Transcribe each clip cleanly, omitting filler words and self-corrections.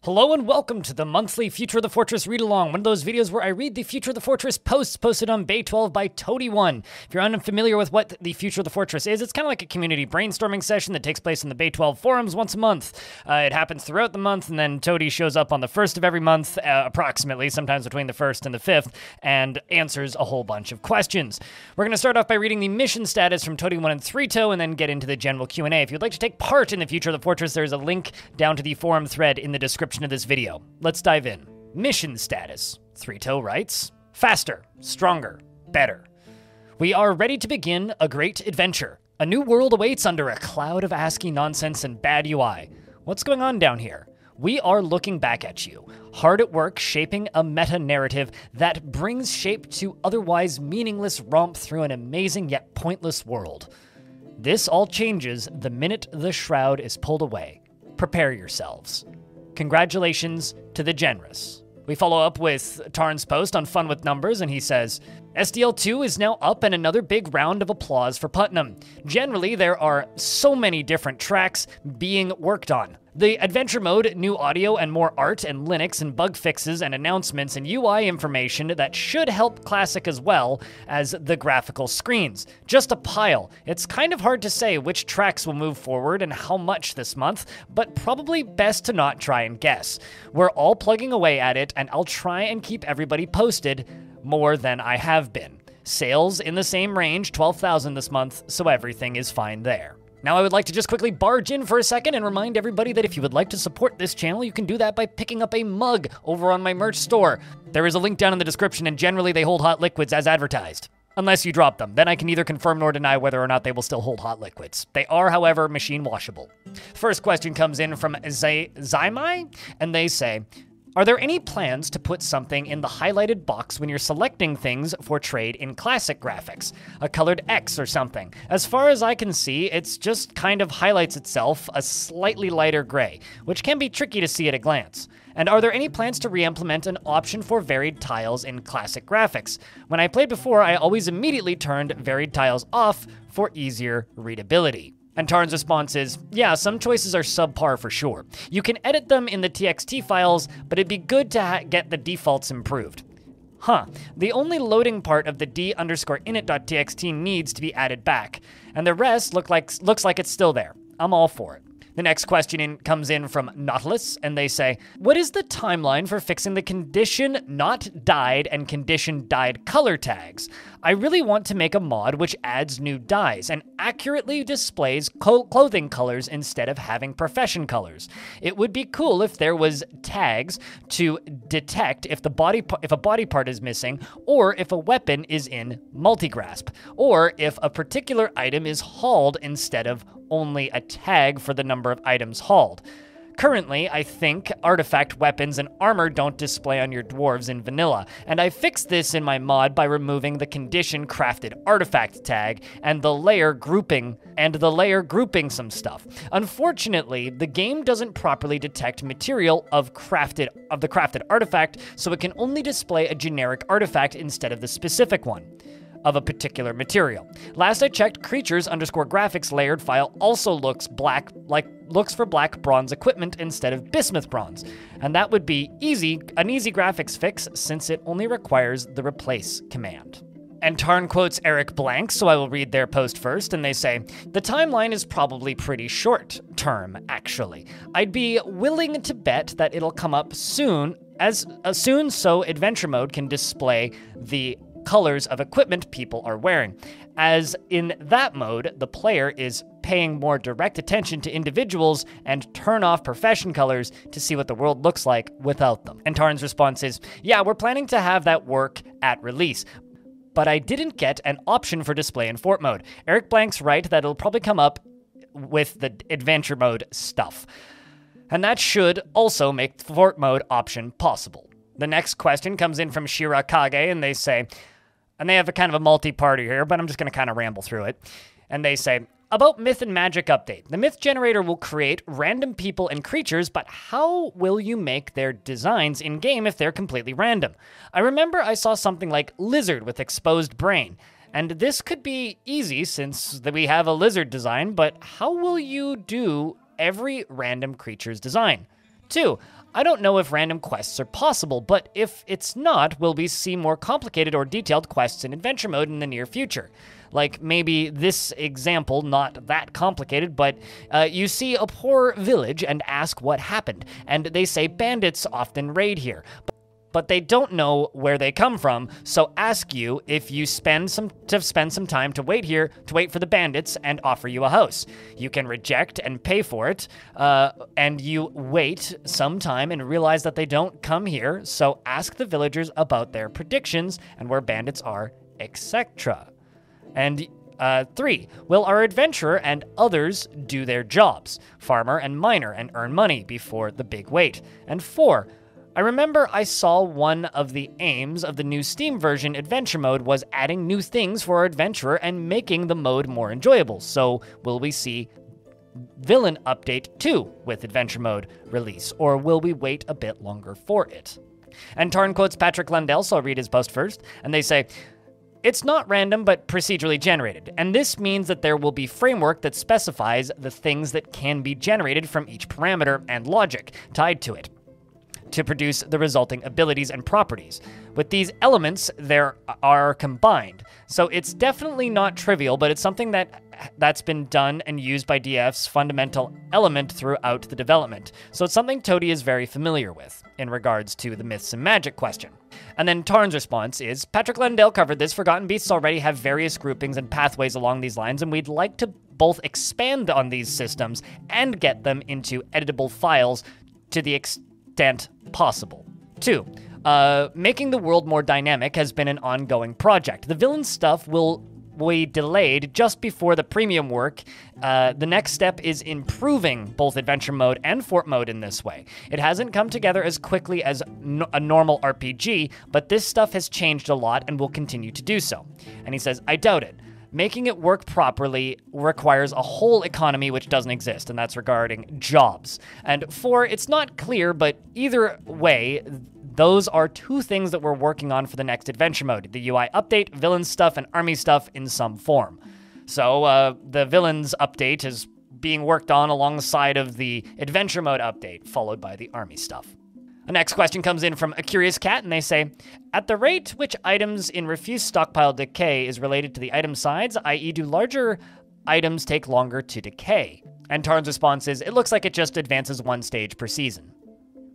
Hello and welcome to the monthly Future of the Fortress read-along, one of those videos where I read the Future of the Fortress posts posted on Bay 12 by Toady1. If you're unfamiliar with what the Future of the Fortress is, it's kind of like a community brainstorming session that takes place in the Bay 12 forums once a month. It happens throughout the month, and then Toady shows up on the 1st of every month, approximately, sometimes between the 1st and the 5th, and answers a whole bunch of questions. We're going to start off by reading the mission status from Toady1 and 3to, and then get into the general Q&A. If you'd like to take part in the Future of the Fortress, there's a link down to the forum thread in the description of this video. Let's dive in. Mission status. 3to writes, faster, stronger, better. We are ready to begin a great adventure. A new world awaits under a cloud of Ascii nonsense and bad UI. What's going on down here? We are looking back at you, hard at work shaping a meta-narrative that brings shape to otherwise meaningless romp through an amazing yet pointless world. This all changes the minute the shroud is pulled away. Prepare yourselves. Congratulations to the generous. We follow up with Tarn's post on Fun with Numbers, and he says, SDL2 is now up, and another big round of applause for Putnam. Generally, there are so many different tracks being worked on. The adventure mode, new audio and more art and Linux and bug fixes and announcements and UI information that should help Classic as well as the graphical screens. Just a pile. It's kind of hard to say which tracks will move forward and how much this month, but probably best to not try and guess. We're all plugging away at it, and I'll try and keep everybody posted more than I have been. Sales in the same range, 12,000 this month, so everything is fine there. Now I would like to just quickly barge in for a second and remind everybody that if you would like to support this channel, you can do that by picking up a mug over on my merch store. There is a link down in the description, and generally they hold hot liquids as advertised. Unless you drop them. Then I can neither confirm nor deny whether or not they will still hold hot liquids. They are, however, machine washable. First question comes in from Zymai, and they say, are there any plans to put something in the highlighted box when you're selecting things for trade in classic graphics? A colored X or something? As far as I can see, it's just kind of highlights itself a slightly lighter gray, which can be tricky to see at a glance. And are there any plans to re-implement an option for varied tiles in classic graphics? When I played before, I always immediately turned varied tiles off for easier readability. And Tarn's response is, yeah, some choices are subpar for sure. You can edit them in the TXT files, but it'd be good to get the defaults improved. Huh, the only loading part of the d_init.txt needs to be added back, and the rest looks like it's still there. I'm all for it. The next question comes in from Nautilus, and they say, what is the timeline for fixing the condition not dyed and condition dyed color tags? I really want to make a mod which adds new dyes and accurately displays clothing colors instead of having profession colors. It would be cool if there was tags to detect if a body part is missing, or if a weapon is in multi-grasp, or if a particular item is hauled instead of only a tag for the number of items hauled. Currently, I think artifact weapons and armor don't display on your dwarves in vanilla, and I fixed this in my mod by removing the condition crafted artifact tag and the layer grouping some stuff. Unfortunately, the game doesn't properly detect material of the crafted artifact, so it can only display a generic artifact instead of the specific one of a particular material. Last I checked, creatures_graphics layered file also looks for black bronze equipment instead of bismuth bronze, and that would be an easy graphics fix since it only requires the replace command. And Tarn quotes Eric Blank, so I will read their post first, and they say, the timeline is probably pretty short term, actually. I'd be willing to bet that it'll come up soon so adventure mode can display the colors of equipment people are wearing, as in that mode, the player is paying more direct attention to individuals and turn off profession colors to see what the world looks like without them. And Tarn's response is, yeah, we're planning to have that work at release, but I didn't get an option for display in fort mode. Eric Blank's right that it'll probably come up with the adventure mode stuff, and that should also make the fort mode option possible. The next question comes in from Shirakage, and they say, and they have a kind of a multi-party here, but I'm just going to kind of ramble through it. And they say, about Myth and Magic update. The Myth generator will create random people and creatures, but how will you make their designs in-game if they're completely random? I remember I saw something like Lizard with exposed brain, and this could be easy since we have a lizard design, but how will you do every random creature's design? 2, I don't know if random quests are possible, but if it's not, will we see more complicated or detailed quests in adventure mode in the near future? Like maybe this example, not that complicated, but you see a poor village and ask what happened, and they say bandits often raid here. But they don't know where they come from, so ask you if you spend some time to wait here, to wait for the bandits and offer you a house. You can reject and pay for it, and you wait some time and realize that they don't come here, so ask the villagers about their predictions and where bandits are, etc. And 3, will our adventurer and others do their jobs, farmer and miner, and earn money before the big wait? And 4, I remember I saw one of the aims of the new Steam version adventure mode was adding new things for our adventurer and making the mode more enjoyable. So will we see villain update 2 with adventure mode release, or will we wait a bit longer for it? And Tarn quotes Patrick Lundell, so I'll read his post first, and they say, it's not random, but procedurally generated, and this means that there will be framework that specifies the things that can be generated from each parameter and logic tied to it to produce the resulting abilities and properties. With these elements, there are combined. So it's definitely not trivial, but it's something that's been done and used by DF's fundamental element throughout the development. So it's something Toady is very familiar with in regards to the myths and magic question. And then Tarn's response is, Patrick Lundell covered this. Forgotten Beasts already have various groupings and pathways along these lines, and we'd like to both expand on these systems and get them into editable files to the extent possible. 2, making the world more dynamic has been an ongoing project. The villain stuff will be delayed just before the premium work. The next step is improving both adventure mode and fort mode in this way. It hasn't come together as quickly as a normal RPG, but this stuff has changed a lot and will continue to do so. And he says, I doubt it. Making it work properly requires a whole economy which doesn't exist, and that's regarding jobs. And 4, it's not clear, but either way, those are 2 things that we're working on for the next adventure mode. The UI update, villain stuff, and army stuff in some form. So the villains update is being worked on alongside of the adventure mode update, followed by the army stuff. The next question comes in from A Curious Cat, and they say, at the rate which items in refuse stockpile decay is related to the item size, i.e. do larger items take longer to decay? And Tarn's response is, it looks like it just advances 1 stage per season.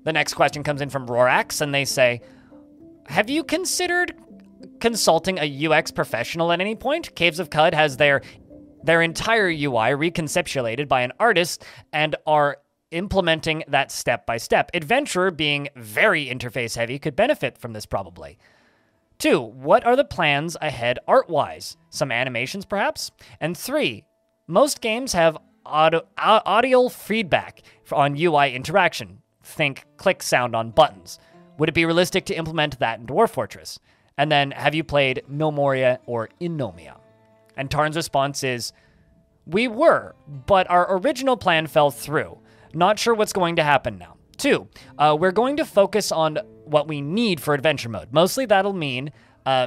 The next question comes in from Rorax, and they say, have you considered consulting a UX professional at any point? Caves of Cud has their entire UI reconceptuated by an artist and are implementing that step by step. Adventurer, being very interface heavy, could benefit from this probably. 2, what are the plans ahead art-wise? Some animations perhaps? And 3, most games have audio feedback on UI interaction. Think click sound on buttons. Would it be realistic to implement that in Dwarf Fortress? And then, have you played No Moria or Innomia? And Tarn's response is, we were, but our original plan fell through. Not sure what's going to happen now. 2, we're going to focus on what we need for adventure mode. Mostly that'll mean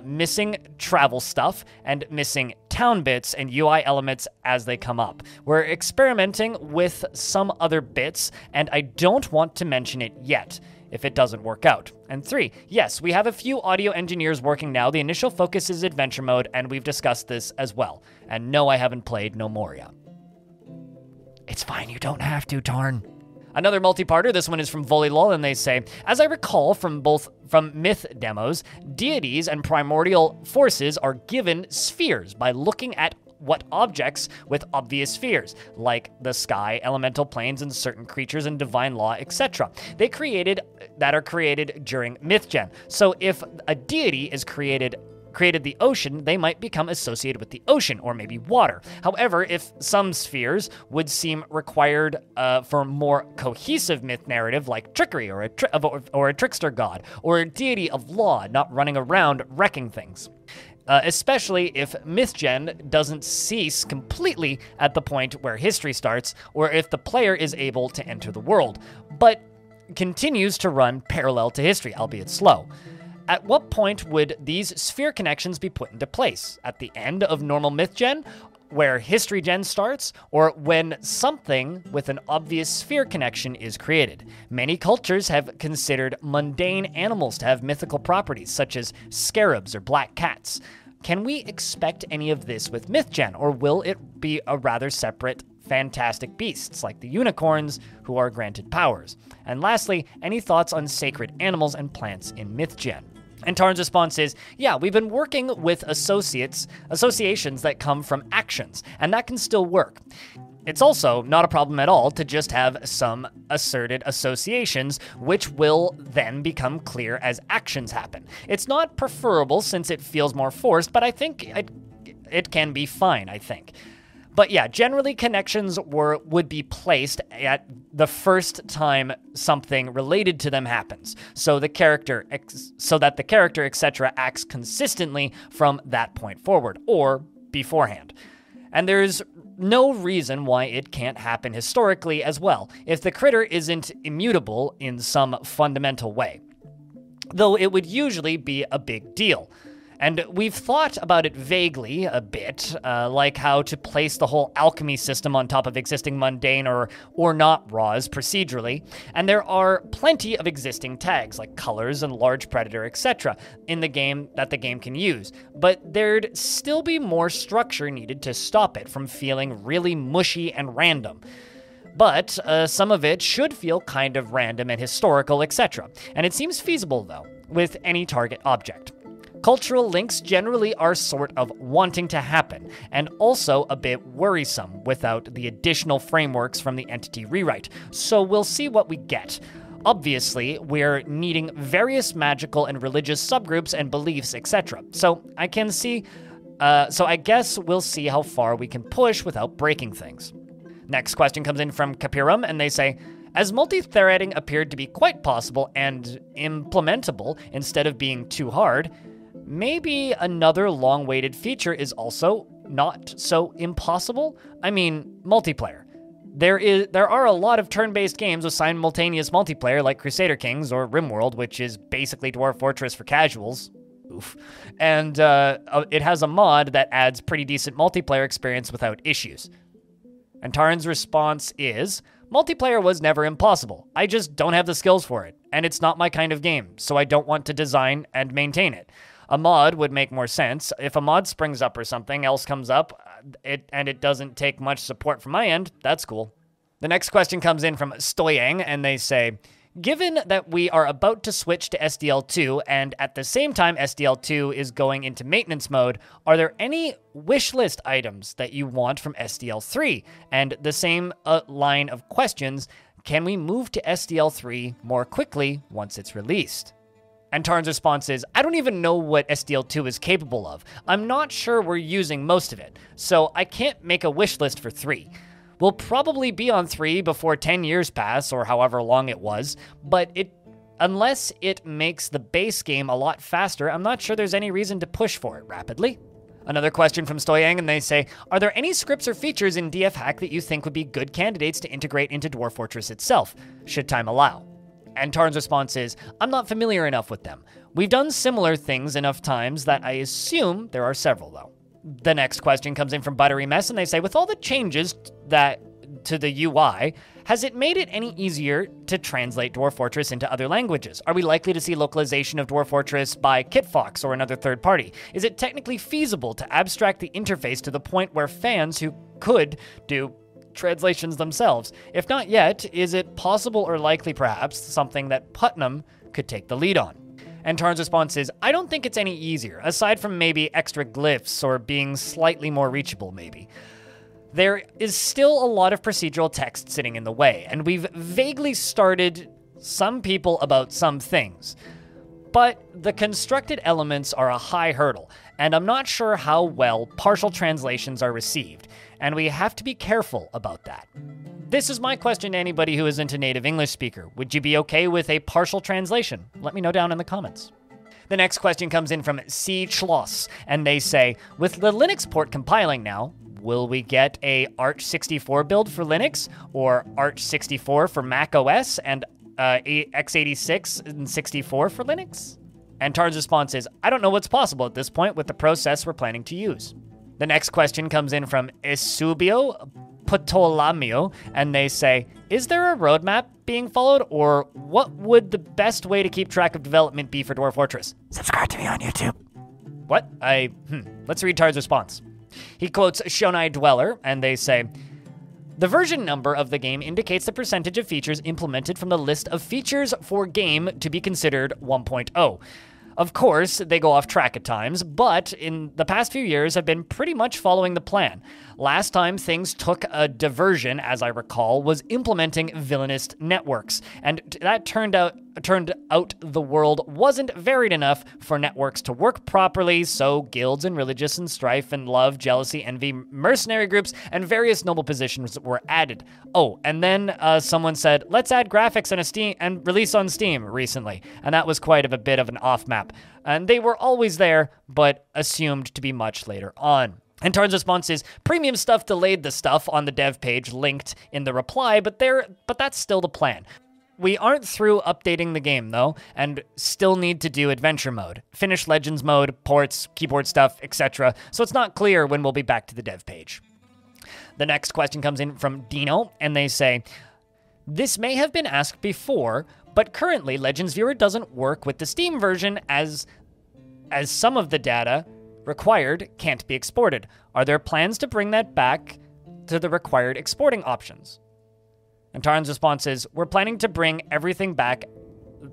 missing travel stuff and missing town bits and UI elements as they come up. We're experimenting with some other bits, and I don't want to mention it yet if it doesn't work out. And 3, yes, we have a few audio engineers working now. The initial focus is adventure mode, and we've discussed this as well. And no, I haven't played No Moria. It's fine, you don't have to, Tarn. Another multi-parter, this one is from Volleylol, and they say, as I recall from myth demos, deities and primordial forces are given spheres by looking at what objects with obvious spheres, like the sky, elemental planes, and certain creatures and divine law, etc. That are created during myth gen. So if a deity is created the ocean, they might become associated with the ocean, or maybe water. However, if some spheres would seem required for more cohesive myth narrative, like trickery, or a trickster god, or a deity of law not running around wrecking things. Especially if MythGen doesn't cease completely at the point where history starts, or if the player is able to enter the world, but continues to run parallel to history, albeit slow. At what point would these sphere connections be put into place? At the end of normal MythGen? where history gen starts, or when something with an obvious sphere connection is created. Many cultures have considered mundane animals to have mythical properties, such as scarabs or black cats. Can we expect any of this with MythGen, or will it be a rather separate fantastic beasts like the unicorns who are granted powers? And lastly, any thoughts on sacred animals and plants in MythGen? And Tarn's response is, yeah, we've been working with associations that come from actions, and that can still work. It's also not a problem at all to just have some asserted associations, which will then become clear as actions happen. It's not preferable since it feels more forced, but I think it can be fine, I think. But yeah, generally connections would be placed at the first time something related to them happens, so that the character, etc., acts consistently from that point forward, or beforehand. And there's no reason why it can't happen historically as well, if the critter isn't immutable in some fundamental way. Though it would usually be a big deal. And we've thought about it vaguely a bit, like how to place the whole alchemy system on top of existing mundane or not raws procedurally, and there are plenty of existing tags, like colors and large predator, etc., in the game that the game can use, but there'd still be more structure needed to stop it from feeling really mushy and random. But some of it should feel kind of random and historical, etc., and it seems feasible, though, with any target object. Cultural links generally are sort of wanting to happen, and also a bit worrisome without the additional frameworks from the entity rewrite, so we'll see what we get. Obviously, we're needing various magical and religious subgroups and beliefs, etc., so I guess we'll see how far we can push without breaking things. Next question comes in from Capirum, and they say, as multi-threading appeared to be quite possible and implementable instead of being too hard, maybe another long-awaited feature is also not so impossible? I mean, multiplayer. There are a lot of turn-based games with simultaneous multiplayer like Crusader Kings or RimWorld, which is basically Dwarf Fortress for casuals. Oof. And it has a mod that adds pretty decent multiplayer experience without issues. And Tarn's response is, multiplayer was never impossible. I just don't have the skills for it, and it's not my kind of game, so I don't want to design and maintain it. A mod would make more sense. If a mod springs up or something else comes up, and it doesn't take much support from my end, that's cool. The next question comes in from Stoyang, and they say, given that we are about to switch to SDL2, and at the same time SDL2 is going into maintenance mode, are there any wish list items that you want from SDL3? And the same line of questions, can we move to SDL3 more quickly once it's released? And Tarn's response is, I don't even know what SDL2 is capable of. I'm not sure we're using most of it, so I can't make a wish list for 3. We'll probably be on 3 before 10 years pass, or however long it was, but unless it makes the base game a lot faster, I'm not sure there's any reason to push for it rapidly. Another question from Stoyang, and they say, are there any scripts or features in DF Hack that you think would be good candidates to integrate into Dwarf Fortress itself, should time allow? And Tarn's response is, I'm not familiar enough with them. We've done similar things enough times that I assume there are several, though. The next question comes in from Buttery Mess, and they say, with all the changes to the UI, has it made it any easier to translate Dwarf Fortress into other languages? Are we likely to see localization of Dwarf Fortress by Kitfox or another third party? Is it technically feasible to abstract the interface to the point where fans who could do translations themselves? If not yet, is it possible or likely perhaps something that Putnam could take the lead on? And Tarn's response is, I don't think it's any easier, aside from maybe extra glyphs or being slightly more reachable maybe. There is still a lot of procedural text sitting in the way, and we've vaguely started some people about some things. But the constructed elements are a high hurdle, and I'm not sure how well partial translations are received, and we have to be careful about that. This is my question to anybody who isn't a native English speaker. Would you be okay with a partial translation? Let me know down in the comments. The next question comes in from C. Schloss, and they say, with the Linux port compiling now, will we get a Arch64 build for Linux, or Arch64 for Mac OS, and x86 and 64 for Linux? And Tarn's response is, I don't know what's possible at this point with the process we're planning to use. The next question comes in from Esubio Ptolemio, and they say, is there a roadmap being followed, or what would the best way to keep track of development be for Dwarf Fortress? Subscribe to me on YouTube. What? Let's read Tard's response. He quotes Shonai Dweller, and they say, the version number of the game indicates the percentage of features implemented from the list of features for game to be considered 1.0. Of course, they go off track at times, but in the past few years have been pretty much following the plan. Last time things took a diversion, as I recall, was implementing villainous networks, and that turned out the world wasn't varied enough for networks to work properly, so guilds and religious and strife and love, jealousy, envy, mercenary groups, and various noble positions were added. Oh, and then someone said, let's add graphics on Steam and release on Steam recently, and that was quite a bit of an off-map. And they were always there, but assumed to be much later on. And Tarn's response is, premium stuff delayed the stuff on the dev page linked in the reply, but that's still the plan. We aren't through updating the game, though, and still need to do adventure mode, finish Legends mode, ports, keyboard stuff, etc., so it's not clear when we'll be back to the dev page. The next question comes in from Dino, and they say, this may have been asked before, but currently Legends Viewer doesn't work with the Steam version as some of the data required can't be exported. Are there plans to bring that back to the required exporting options? And Tarn's response is, we're planning to bring everything back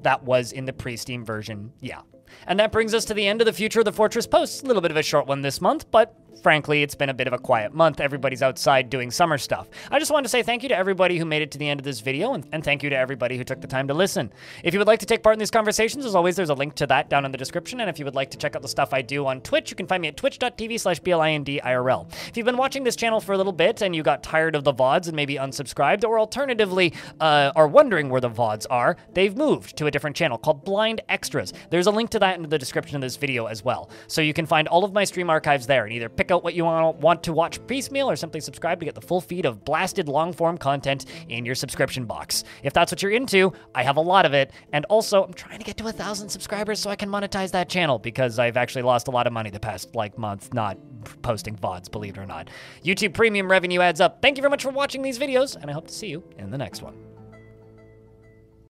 that was in the pre-Steam version, yeah. And that brings us to the end of the Future of the Fortress posts. A little bit of a short one this month, but frankly, it's been a bit of a quiet month. Everybody's outside doing summer stuff. I just wanted to say thank you to everybody who made it to the end of this video, and thank you to everybody who took the time to listen. If you would like to take part in these conversations, as always, there's a link to that down in the description, and if you would like to check out the stuff I do on Twitch, you can find me at twitch.tv/BLINDIRL. If you've been watching this channel for a little bit and you got tired of the VODs and maybe unsubscribed, or alternatively are wondering where the VODs are, they've moved to a different channel called Blind Extras. There's a link to that in the description of this video as well. So you can find all of my stream archives there and either pick out what you want to watch piecemeal or simply subscribe to get the full feed of blasted long-form content in your subscription box. If that's what you're into, I have a lot of it. And also, I'm trying to get to 1,000 subscribers so I can monetize that channel because I've actually lost a lot of money the past month not posting VODs, believe it or not. YouTube Premium revenue adds up. Thank you very much for watching these videos, and I hope to see you in the next one.